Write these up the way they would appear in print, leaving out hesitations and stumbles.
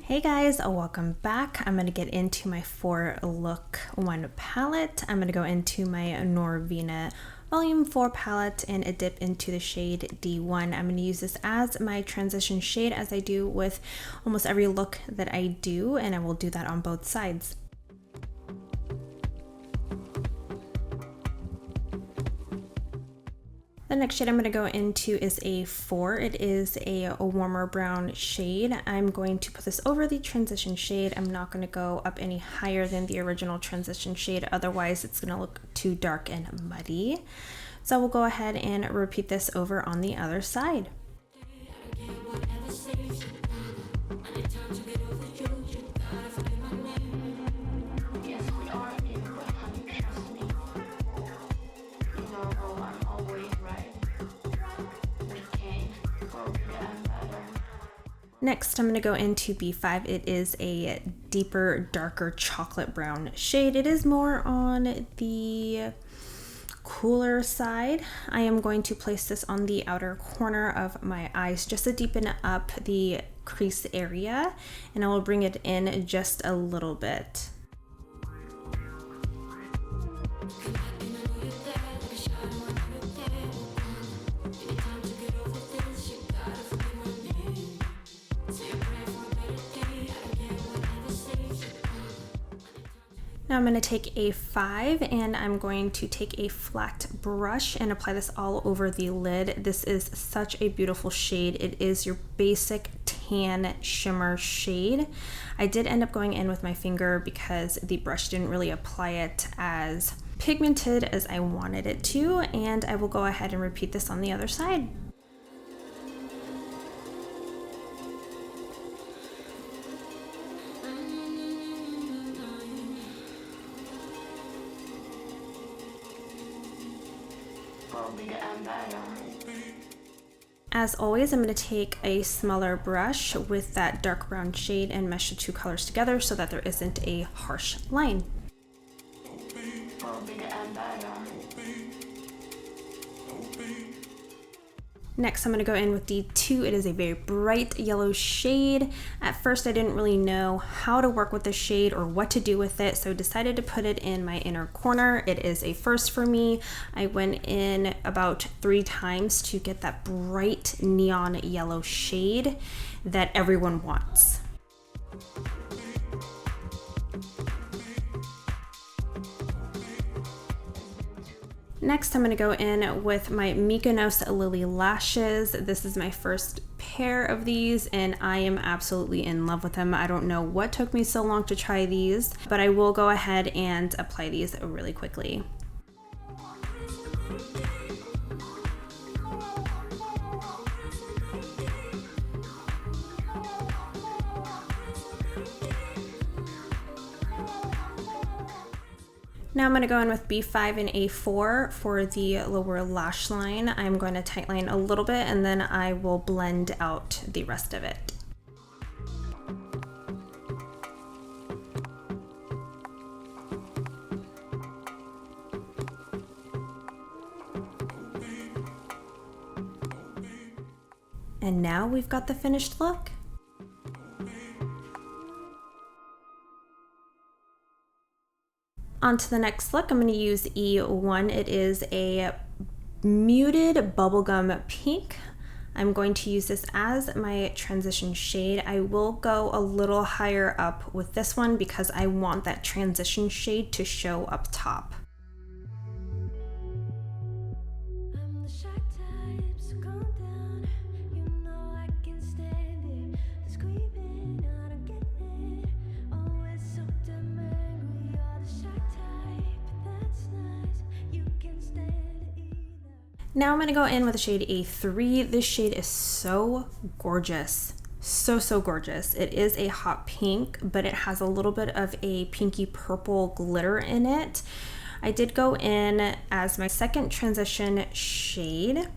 Hey guys, welcome back. I'm going to get into my 4-Look 1 palette. I'm going to go into my Norvina Volume 4 palette and dip into the shade D1. I'm going to use this as my transition shade as I do with almost every look that I do, and I will do that on both sides. The next shade I'm going to go into is a 4. It is a warmer brown shade. I'm going to put this over the transition shade. I'm not going to go up any higher than the original transition shade, otherwise it's going to look too dark and muddy. So we'll go ahead and repeat this over on the other side. Next, I'm going to go into B5. It is a deeper, darker chocolate brown shade. It is more on the cooler side. I am going to place this on the outer corner of my eyes just to deepen up the crease area, and I will bring it in just a little bit. Now I'm going to take a 5 and I'm going to take a flat brush and apply this all over the lid. This is such a beautiful shade. It is your basic tan shimmer shade. I did end up going in with my finger because the brush didn't really apply it as pigmented as I wanted it to, and I will go ahead and repeat this on the other side. As always, I'm going to take a smaller brush with that dark brown shade and mesh the two colors together so that there isn't a harsh line. Next, I'm going to go in with D2. It is a very bright yellow shade. At first, I didn't really know how to work with the shade or what to do with it, so I decided to put it in my inner corner. It is a first for me. I went in about 3 times to get that bright neon yellow shade that everyone wants. Next, I'm going to go in with my Mykonos Lily Lashes. This is my first pair of these and I am absolutely in love with them. I don't know what took me so long to try these, but I will go ahead and apply these really quickly. Now I'm going to go in with B5 and A4 for the lower lash line. I'm going to tightline a little bit and then I will blend out the rest of it. And now we've got the finished look. On to the next look, I'm going to use E1. It is a muted bubblegum pink. I'm going to use this as my transition shade. I will go a little higher up with this one because I want that transition shade to show up top. Now I'm going to go in with the shade A3. This shade is so gorgeous. So gorgeous. It is a hot pink, but it has a little bit of a pinky purple glitter in it. I did go in as my second transition shade.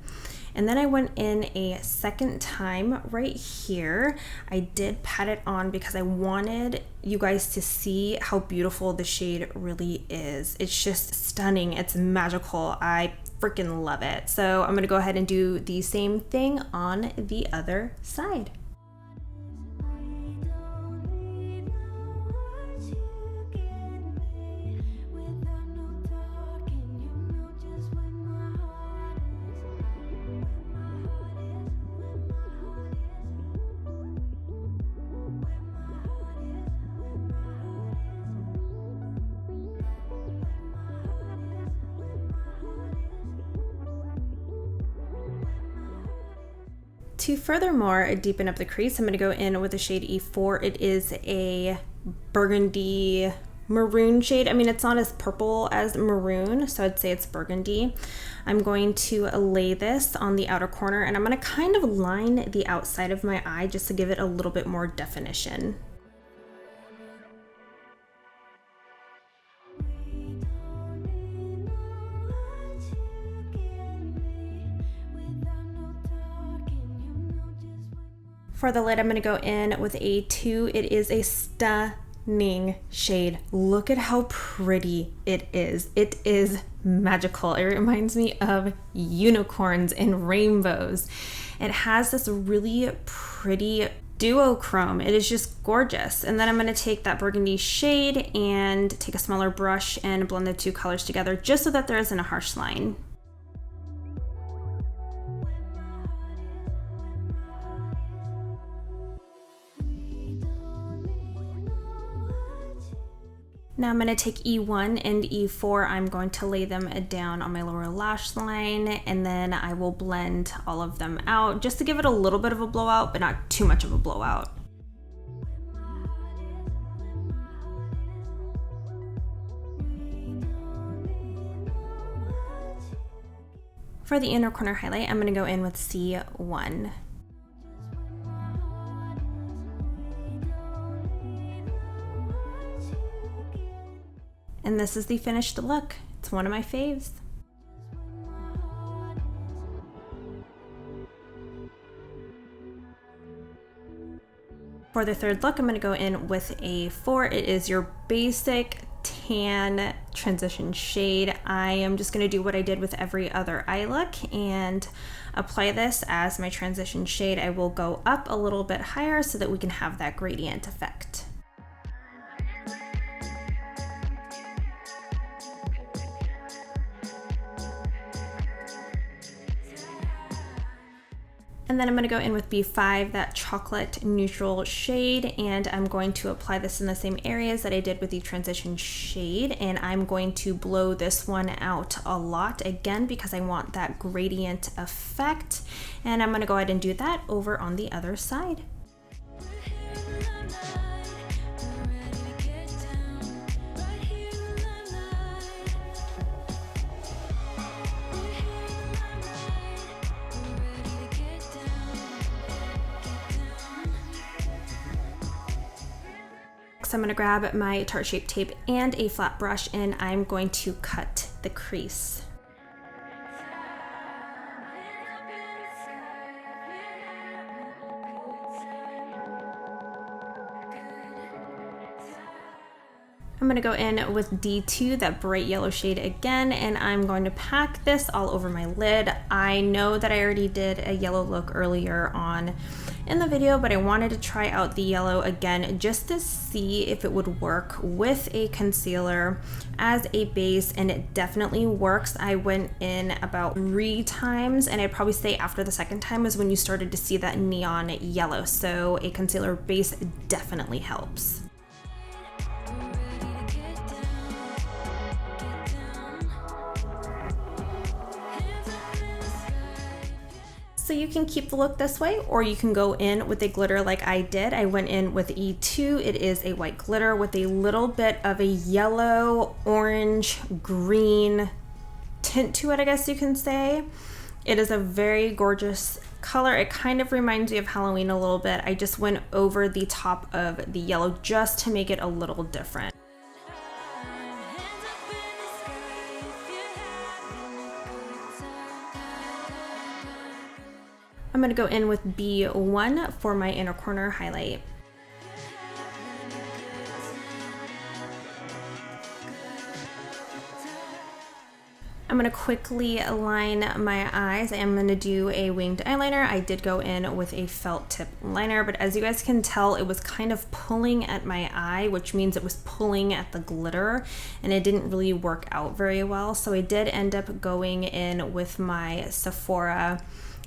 And then I went in a second time right here. I did pat it on because I wanted you guys to see how beautiful the shade really is. It's just stunning. It's magical. I freaking love it. So I'm gonna go ahead and do the same thing on the other side. To furthermore deepen up the crease, I'm going to go in with the shade E4. It is a burgundy maroon shade. I mean, it's not as purple as maroon, so I'd say it's burgundy. I'm going to lay this on the outer corner, and I'm going to kind of line the outside of my eye just to give it a little bit more definition. For the lid, I'm going to go in with a 2. It is a stunning shade. Look at how pretty it is. It is magical. It reminds me of unicorns and rainbows. It has this really pretty duochrome. It is just gorgeous. And then I'm going to take that burgundy shade and take a smaller brush and blend the two colors together just so that there isn't a harsh line. Now I'm going to take E1 and E4. I'm going to lay them down on my lower lash line, and then I will blend all of them out just to give it a little bit of a blowout, but not too much of a blowout. For the inner corner highlight, I'm going to go in with C1. And this is the finished look. It's one of my faves. For the third look, I'm going to go in with a 4. It is your basic tan transition shade. I am just going to do what I did with every other eye look and apply this as my transition shade. I will go up a little bit higher so that we can have that gradient effect. And then I'm going to go in with B5, that chocolate neutral shade, and I'm going to apply this in the same areas that I did with the transition shade, and I'm going to blow this one out a lot again because I want that gradient effect, and I'm going to go ahead and do that over on the other side. So I'm going to grab my Tarte Shape Tape and a flat brush, and I'm going to cut the crease. I'm going to go in with D2, that bright yellow shade again, and I'm going to pack this all over my lid. I know that I already did a yellow look earlier on in the video, but I wanted to try out the yellow again just to see if it would work with a concealer as a base, and it definitely works. I went in about 3 times, and I'd probably say after the second time was when you started to see that neon yellow, so a concealer base definitely helps. So you can keep the look this way, or you can go in with a glitter like I did. I went in with E2. It is a white glitter with a little bit of a yellow, orange, green tint to it, I guess you can say. It is a very gorgeous color. It kind of reminds me of Halloween a little bit. I just went over the top of the yellow just to make it a little different. I'm going to go in with B1 for my inner corner highlight. I'm going to quickly line my eyes. I am going to do a winged eyeliner. I did go in with a felt tip liner, but as you guys can tell, it was kind of pulling at my eye, which means it was pulling at the glitter, and it didn't really work out very well. So I did end up going in with my Sephora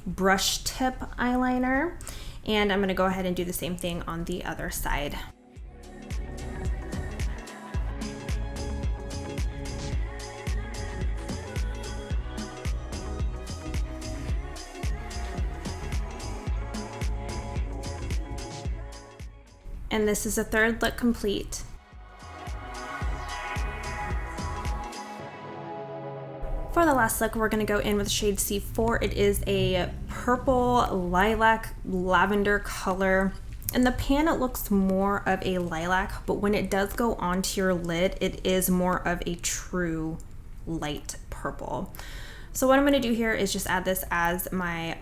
brush tip eyeliner, and I'm going to go ahead and do the same thing on the other side. And this is the third look complete. For the last look, we're going to go in with shade C4. It is a purple lilac lavender color. In the pan, it looks more of a lilac, but when it does go onto your lid, it is more of a true light purple. So what I'm going to do here is just add this as my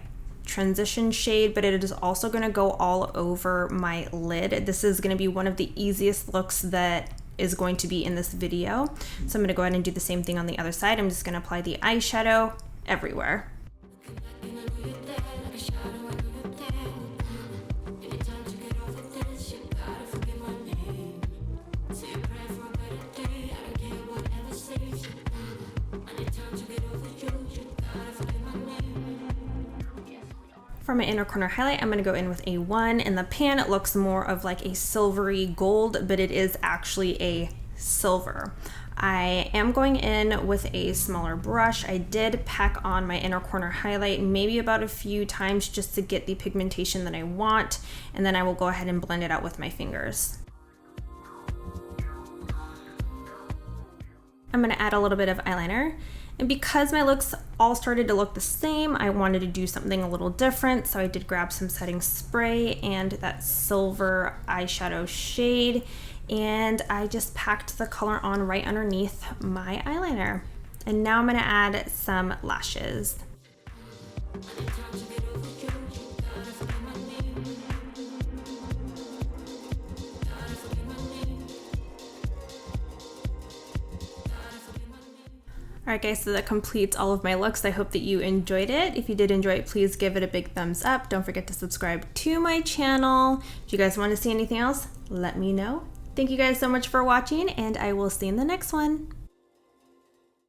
transition shade, but it is also going to go all over my lid. This is going to be one of the easiest looks that is going to be in this video. So I'm going to go ahead and do the same thing on the other side. I'm just going to apply the eyeshadow everywhere. For my inner corner highlight, I'm going to go in with a 1. In the pan, it looks more of like a silvery gold, but it is actually a silver. I am going in with a smaller brush. I did pack on my inner corner highlight maybe about a few times just to get the pigmentation that I want, and then I will go ahead and blend it out with my fingers. I'm going to add a little bit of eyeliner. And because my looks all started to look the same, I wanted to do something a little different. So I did grab some setting spray and that silver eyeshadow shade, and I just packed the color on right underneath my eyeliner. And now I'm gonna add some lashes. Alright guys, so that completes all of my looks. I hope that you enjoyed it. If you did enjoy it, please give it a big thumbs up. Don't forget to subscribe to my channel. If you guys want to see anything else, let me know. Thank you guys so much for watching, and I will see you in the next one.